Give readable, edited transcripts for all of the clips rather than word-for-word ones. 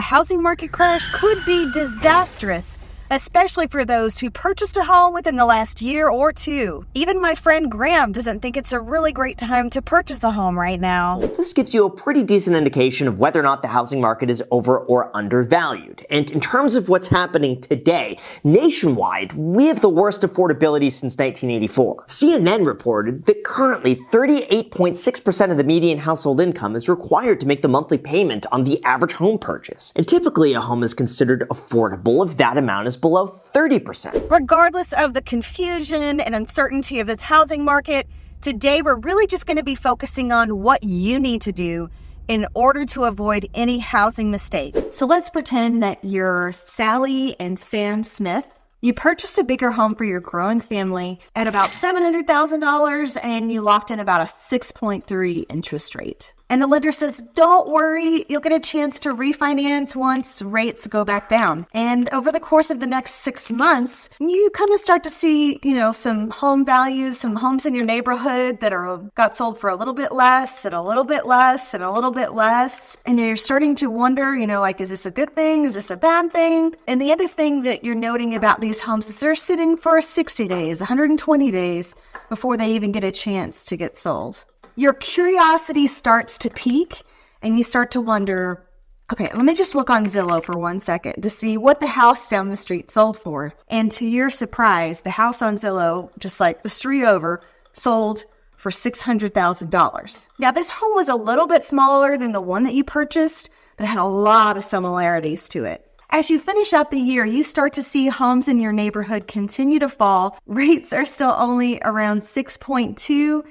A housing market crash could be disastrous, especially for those who purchased a home within the last year or two. Even my friend Graham doesn't think it's a really great time to purchase a home right now. This gives you a pretty decent indication of whether or not the housing market is over or undervalued. And in terms of what's happening today, nationwide, we have the worst affordability since 1984. CNN reported that currently 38.6% of the median household income is required to make the monthly payment on the average home purchase. And typically a home is considered affordable if that amount is below 30%. Regardless of the confusion and uncertainty of this housing market, today we're really just going to be focusing on what you need to do in order to avoid any housing mistakes. So let's pretend that you're Sally and Sam Smith. You purchased a bigger home for your growing family at about $700,000 and you locked in about a 6.3 interest rate. And the lender says, don't worry, you'll get a chance to refinance once rates go back down. And over the course of the next 6 months, you kind of start to see, some home values, some homes in your neighborhood that got sold for a little bit less and a little bit less and a little bit less. And you're starting to wonder, is this a good thing? Is this a bad thing? And the other thing that you're noting about these homes is they're sitting for 60 days, 120 days before they even get a chance to get sold. Your curiosity starts to peak and you start to wonder, okay, let me just look on Zillow for 1 second to see what the house down the street sold for. And to your surprise, the house on Zillow, just like the street over, sold for $600,000. Now, this home was a little bit smaller than the one that you purchased, but it had a lot of similarities to it. As you finish out the year, you start to see homes in your neighborhood continue to fall. Rates are still only around 6.2,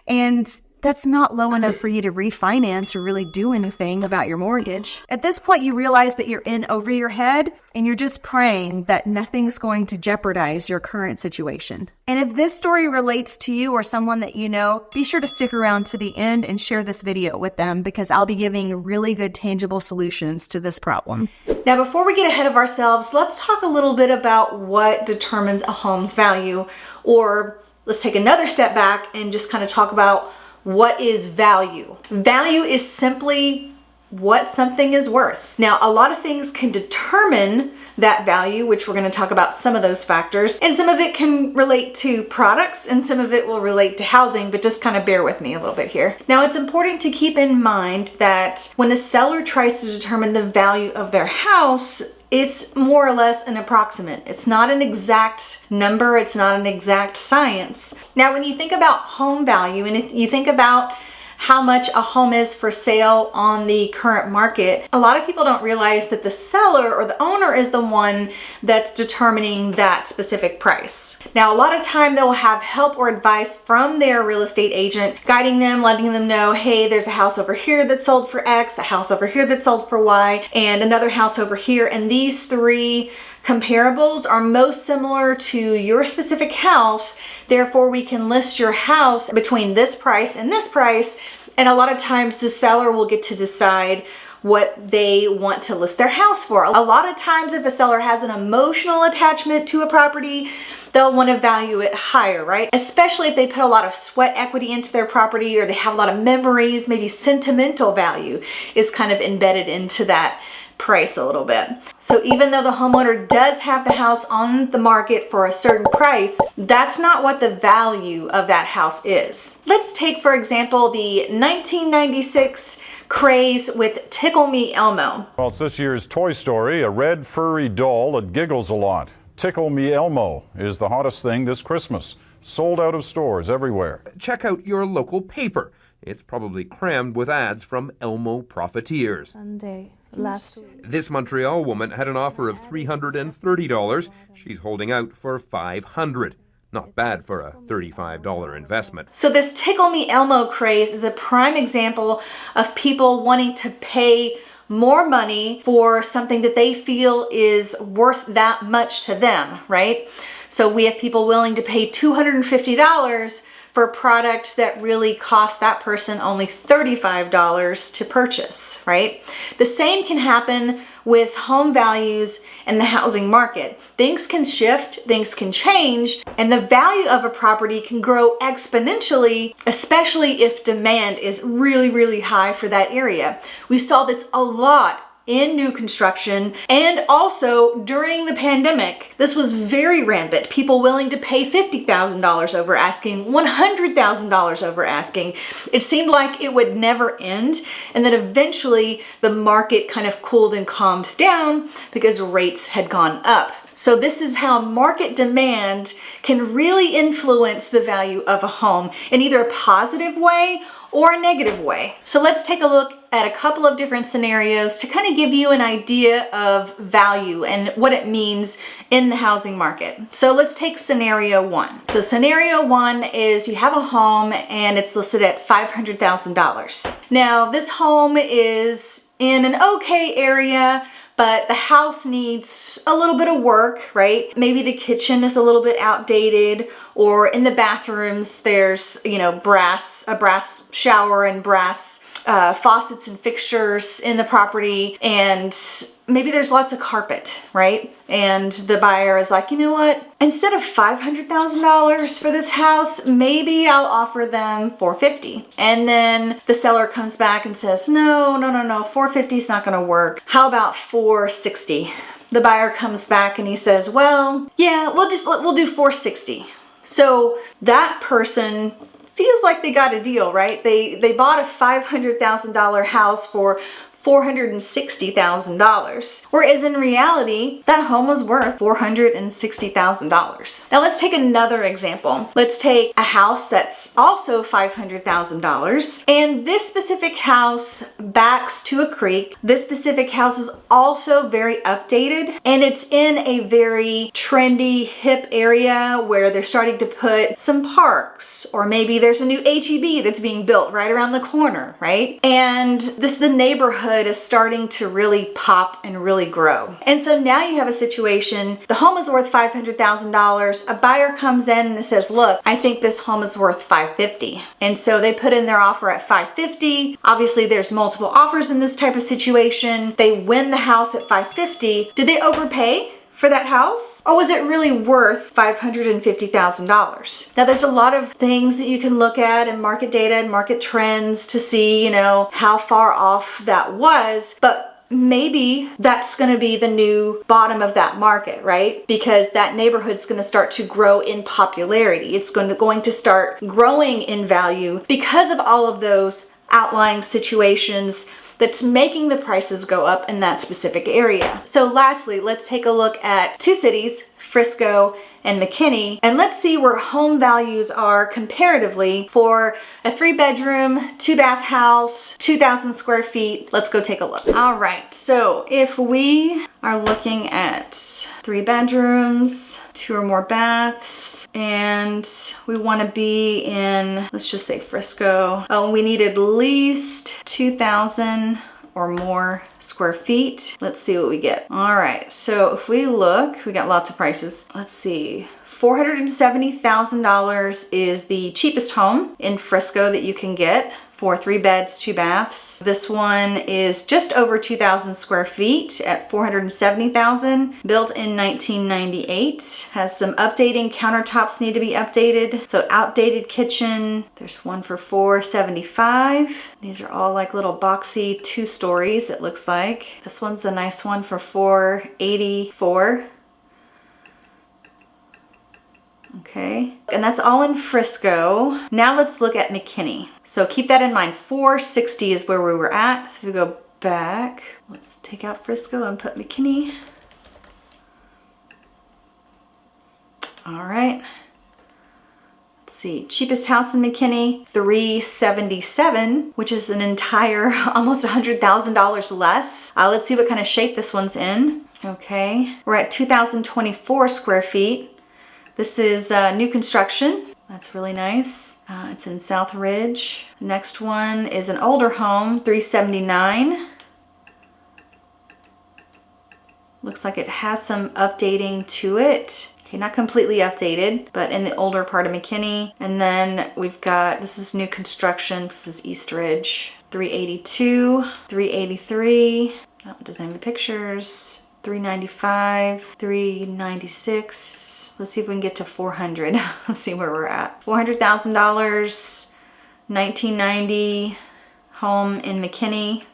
and that's not low enough for you to refinance or really do anything about your mortgage. At this point, you realize that you're in over your head and you're just praying that nothing's going to jeopardize your current situation. And if this story relates to you or someone that you know, be sure to stick around to the end and share this video with them because I'll be giving really good tangible solutions to this problem. Now, before we get ahead of ourselves, let's talk a little bit about what determines a home's value, or let's take another step back and just kind of talk about what is value. Value is simply what something is worth. Now, a lot of things can determine that value, which we're going to talk about some of those factors, and some of it can relate to products and some of it will relate to housing, but just kind of bear with me a little bit here. Now, it's important to keep in mind that when a seller tries to determine the value of their house, it's more or less an approximate. It's not an exact number. It's not an exact science. Now, when you think about home value and if you think about how much a home is for sale on the current market, a lot of people don't realize that the seller or the owner is the one that's determining that specific price. Now, a lot of time they'll have help or advice from their real estate agent, guiding them, letting them know, hey, there's a house over here that sold for X, a house over here that sold for Y, and another house over here. And these three comparables are most similar to your specific house. Therefore, we can list your house between this price and this price. And a lot of times the seller will get to decide what they want to list their house for. A lot of times if a seller has an emotional attachment to a property, they'll want to value it higher, right? Especially if they put a lot of sweat equity into their property or they have a lot of memories, maybe sentimental value is kind of embedded into that price a little bit. So even though the homeowner does have the house on the market for a certain price, that's not what the value of that house is. Let's take, for example, the 1996 craze with Tickle Me Elmo. Well, it's this year's Toy Story, a red furry doll that giggles a lot. Tickle Me Elmo is the hottest thing this Christmas. Sold out of stores everywhere. Check out your local paper. It's probably crammed with ads from Elmo profiteers. Sunday, last week. This Montreal woman had an offer of $330. She's holding out for $500. Not bad for a $35 investment. So this Tickle Me Elmo craze is a prime example of people wanting to pay more money for something that they feel is worth that much to them, right? So we have people willing to pay $250 for a product that really cost that person only $35 to purchase, right? The same can happen with home values and the housing market. Things can shift, things can change, and the value of a property can grow exponentially, especially if demand is really, really high for that area. We saw this a lot in new construction, and also during the pandemic. This was very rampant. People willing to pay $50,000 over asking, $100,000 over asking. It seemed like it would never end, and then eventually the market kind of cooled and calmed down because rates had gone up. So this is how market demand can really influence the value of a home in either a positive way or a negative way. So let's take a look at a couple of different scenarios to kind of give you an idea of value and what it means in the housing market. So let's take scenario one. So scenario one is you have a home and it's listed at $500,000. Now this home is in an okay area, but the house needs a little bit of work, right? Maybe the kitchen is a little bit outdated, or in the bathrooms there's, a brass shower and brass faucets and fixtures in the property, and maybe there's lots of carpet, right? And the buyer is like, you know what? Instead of $500,000 for this house, maybe I'll offer them $450,000. And then the seller comes back and says, no, $450,000 is not gonna work. How about $460,000? The buyer comes back and he says, well, yeah, we'll do $460,000. So that person feels like they got a deal, right? They bought a $500,000 house for $460,000, whereas in reality, that home was worth $460,000. Now let's take another example. Let's take a house that's also $500,000, and this specific house backs to a creek. This specific house is also very updated, and it's in a very trendy, hip area where they're starting to put some parks, or maybe there's a new HEB that's being built right around the corner, right? And the neighborhood is starting to really pop and really grow. And so now you have a situation, the home is worth $500,000. A buyer comes in and says, look, I think this home is worth $550,000. And so they put in their offer at $550,000. Obviously there's multiple offers in this type of situation. They win the house at $550,000. Did they overpay for that house? Or was it really worth $550,000? Now there's a lot of things that you can look at in market data and market trends to see, how far off that was, but maybe that's going to be the new bottom of that market, right? Because that neighborhood's going to start to grow in popularity. It's going to start growing in value because of all of those outlying situations that's making the prices go up in that specific area. So lastly, let's take a look at two cities, Frisco and McKinney, and let's see where home values are comparatively for a 3-bedroom, 2-bath house, 2,000 square feet. Let's go take a look. All right, so if we are looking at 3 bedrooms, 2 or more baths, and we want to be in, let's just say Frisco. Oh, we need at least 2,000 or more square feet. Let's see what we get. All right, so if we look, we got lots of prices. Let's see. $470,000 is the cheapest home in Frisco that you can get for 3 beds, 2 baths. This one is just over 2,000 square feet at $470,000, built in 1998. Has some updating, countertops need to be updated. So outdated kitchen, there's one for $475,000. These are all like little boxy 2 stories, it looks like. This one's a nice one for $484,000. Okay, and that's all in Frisco. Now let's look at McKinney. So keep that in mind, $460,000 is where we were at. So if we go back, let's take out Frisco and put McKinney. All right. Let's see, cheapest house in McKinney, $377,000, which is an entire almost $100,000 less. Let's see what kind of shape this one's in. Okay, we're at 2,024 square feet. This is new construction. That's really nice. It's in South Ridge. The next one is an older home, $379,000. Looks like it has some updating to it. Okay, not completely updated, but in the older part of McKinney. And then we've got, this is new construction. This is East Ridge. $382,000, $383,000. That one doesn't have the pictures. $395,000, $396,000. Let's see if we can get to $400,000. Let's see where we're at. $400,000, 1990 home in McKinney.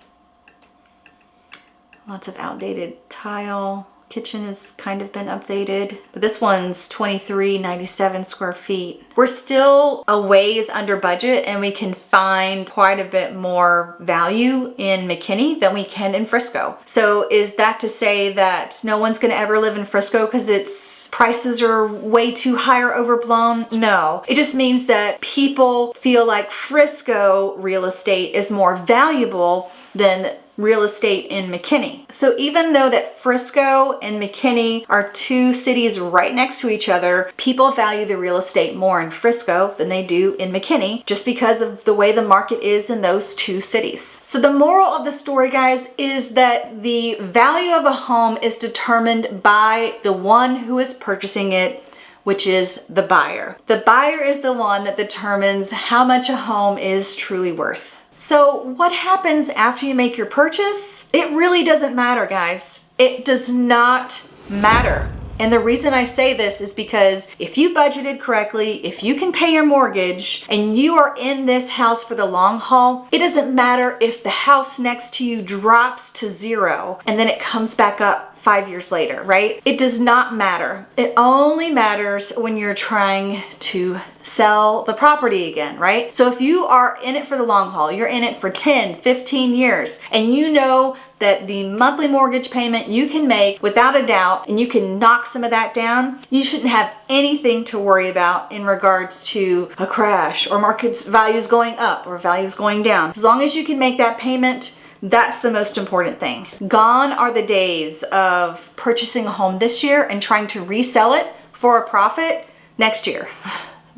Lots of outdated tile. Kitchen has kind of been updated, but this one's 2397 square feet. We're still a ways under budget, and we can find quite a bit more value in McKinney than we can in Frisco. So is that to say that no one's gonna ever live in Frisco because its prices are way too high or overblown? No, it just means that people feel like Frisco real estate is more valuable than real estate in McKinney. So even though that Frisco and McKinney are two cities right next to each other, people value the real estate more in Frisco than they do in McKinney, just because of the way the market is in those two cities. So the moral of the story, guys, is that the value of a home is determined by the one who is purchasing it, which is the buyer. The buyer is the one that determines how much a home is truly worth. So what happens after you make your purchase? It really doesn't matter, guys. It does not matter. And the reason I say this is because if you budgeted correctly, if you can pay your mortgage, and you are in this house for the long haul, it doesn't matter if the house next to you drops to zero and then it comes back up 5 years later, right? It does not matter. It only matters when you're trying to sell the property again, right? So if you are in it for the long haul, you're in it for 10, 15 years, and you know that the monthly mortgage payment you can make without a doubt, and you can knock some of that down, you shouldn't have anything to worry about in regards to a crash or market values going up or values going down. As long as you can make that payment, that's the most important thing. Gone are the days of purchasing a home this year and trying to resell it for a profit next year.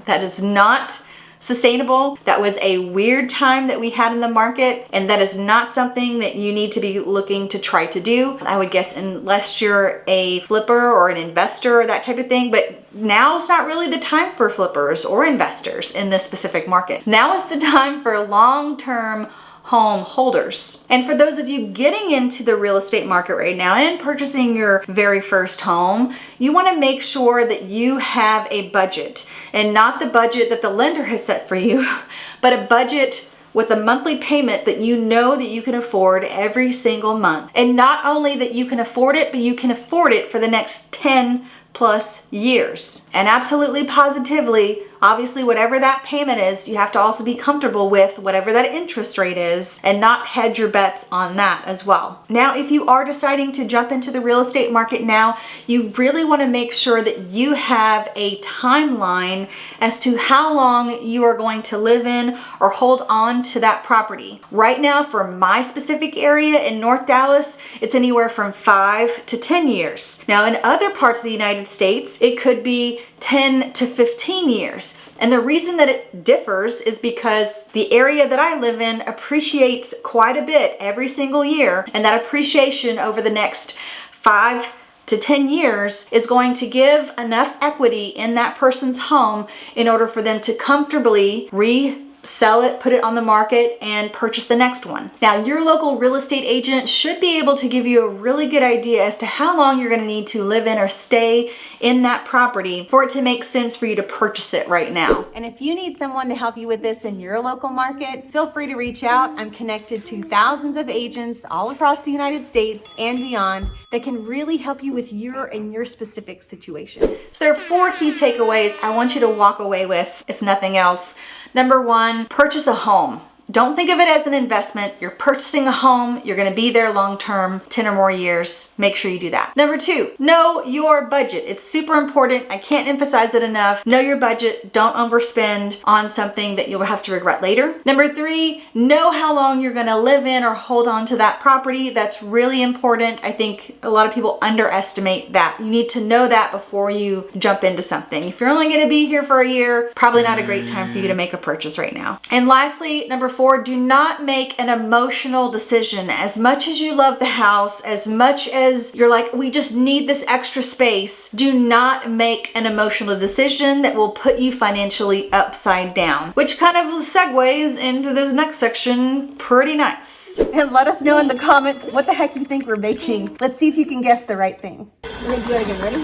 That is not sustainable. That was a weird time that we had in the market, and that is not something that you need to be looking to try to do. I would guess unless you're a flipper or an investor or that type of thing, but now is not really the time for flippers or investors in this specific market. Now is the time for long-term home holders. And for those of you getting into the real estate market right now and purchasing your very first home, you want to make sure that you have a budget, and not the budget that the lender has set for you, but a budget with a monthly payment that you know that you can afford every single month. And not only that you can afford it, but you can afford it for the next 10 plus years. And absolutely positively, obviously whatever that payment is, you have to also be comfortable with whatever that interest rate is and not hedge your bets on that as well. Now, if you are deciding to jump into the real estate market now, you really want to make sure that you have a timeline as to how long you are going to live in or hold on to that property. Right now, for my specific area in North Dallas, it's anywhere from 5 to 10 years. Now, in other parts of the United States, it could be 10 to 15 years. And the reason that it differs is because the area that I live in appreciates quite a bit every single year, and that appreciation over the next 5 to 10 years is going to give enough equity in that person's home in order for them to comfortably sell it, put it on the market, and purchase the next one. Now, your local real estate agent should be able to give you a really good idea as to how long you're going to need to live in or stay in that property for it to make sense for you to purchase it right now. And if you need someone to help you with this in your local market, feel free to reach out. I'm connected to thousands of agents all across the United States and beyond that can really help you with your specific situation. So there are 4 key takeaways I want you to walk away with, if nothing else. Number 1, purchase a home. Don't think of it as an investment. You're purchasing a home. You're going to be there long term, 10 or more years. Make sure you do that. Number 2, know your budget. It's super important. I can't emphasize it enough. Know your budget. Don't overspend on something that you'll have to regret later. Number 3, know how long you're going to live in or hold on to that property. That's really important. I think a lot of people underestimate that. You need to know that before you jump into something. If you're only going to be here for a year, probably not a great time for you to make a purchase right now. And lastly, number 4, do not make an emotional decision. As much as you love the house, as much as you're like, we just need this extra space, do not make an emotional decision that will put you financially upside down, which kind of segues into this next section pretty nice. And let us know in the comments what the heck you think we're making. Let's see if you can guess the right thing. You gotta get ready.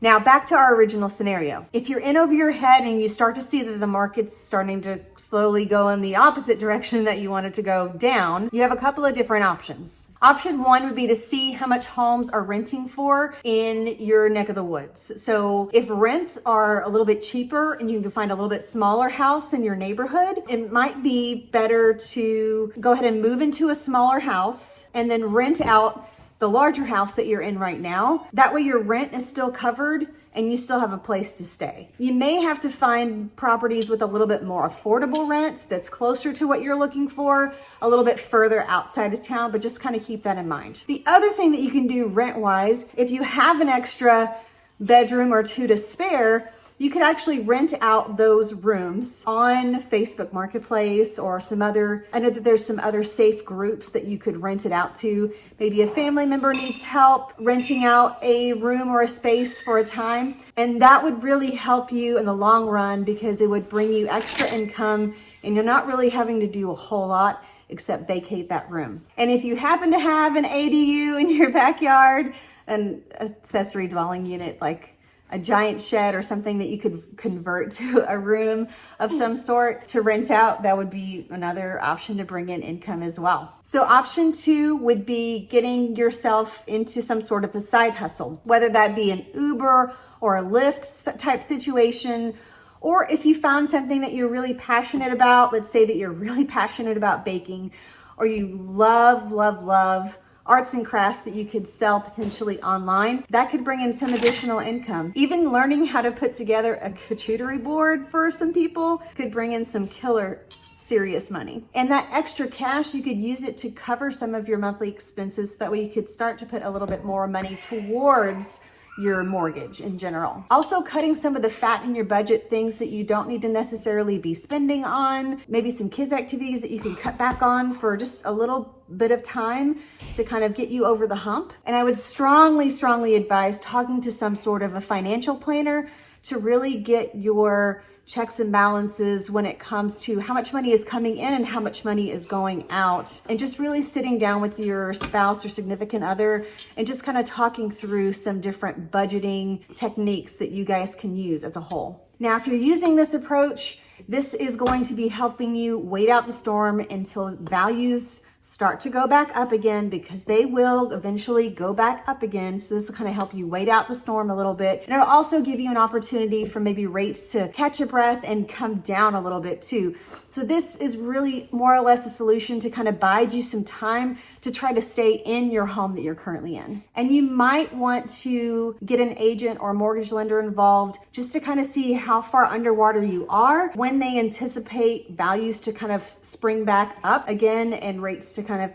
Now back to our original scenario. If you're in over your head and you start to see that the market's starting to slowly go in the opposite direction that you want it to go down, you have a couple of different options. Option one would be to see how much homes are renting for in your neck of the woods. So if rents are a little bit cheaper and you can find a little bit smaller house in your neighborhood, it might be better to go ahead and move into a smaller house and then rent out the larger house that you're in right now. That way your rent is still covered and you still have a place to stay. You may have to find properties with a little bit more affordable rents that's closer to what you're looking for, a little bit further outside of town, but just kind of keep that in mind. The other thing that you can do rent-wise, if you have an extra bedroom or two to spare, you could actually rent out those rooms on Facebook Marketplace or some other, I know that there's some other safe groups that you could rent it out to. Maybe a family member needs help renting out a room or a space for a time. And that would really help you in the long run because it would bring you extra income and you're not really having to do a whole lot except vacate that room. And if you happen to have an ADU in your backyard, an accessory dwelling unit, like a giant shed or something that you could convert to a room of some sort to rent out, that would be another option to bring in income as well. So option two would be getting yourself into some sort of a side hustle, whether that be an Uber or a Lyft type situation, or if you found something that you're really passionate about, let's say that you're really passionate about baking, or you love arts and crafts that you could sell potentially online, that could bring in some additional income. Even learning how to put together a charcuterie board for some people could bring in some killer serious money. And that extra cash, you could use it to cover some of your monthly expenses so that way you could start to put a little bit more money towards your mortgage in general. Also cutting some of the fat in your budget, things that you don't need to necessarily be spending on, maybe some kids activities that you can cut back on for just a little bit of time to kind of get you over the hump. And I would strongly advise talking to some sort of a financial planner to really get your checks and balances when it comes to how much money is coming in and how much money is going out, and just really sitting down with your spouse or significant other and just kind of talking through some different budgeting techniques that you guys can use as a whole. Now, if you're using this approach, this is going to be helping you wait out the storm until values start to go back up again, because they will eventually go back up again. So this will kind of help you wait out the storm a little bit. And it'll also give you an opportunity for maybe rates to catch a breath and come down a little bit too. So this is really more or less a solution to kind of bide you some time to try to stay in your home that you're currently in. And you might want to get an agent or a mortgage lender involved just to kind of see how far underwater you are, when they anticipate values to kind of spring back up again and rates to kind of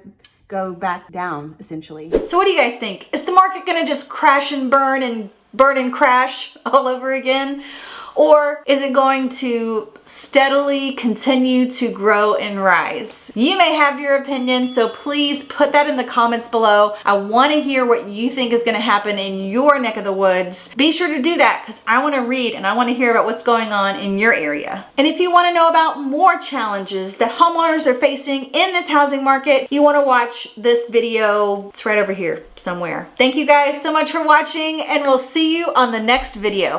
go back down, essentially. So what do you guys think? Is the market gonna just crash and burn and crash all over again? Or is it going to steadily continue to grow and rise? You may have your opinion, so please put that in the comments below. I want to hear what you think is going to happen in your neck of the woods. Be sure to do that because I want to read and I want to hear about what's going on in your area. And if you want to know about more challenges that homeowners are facing in this housing market, you want to watch this video. It's right over here somewhere. Thank you guys so much for watching, and we'll see you on the next video.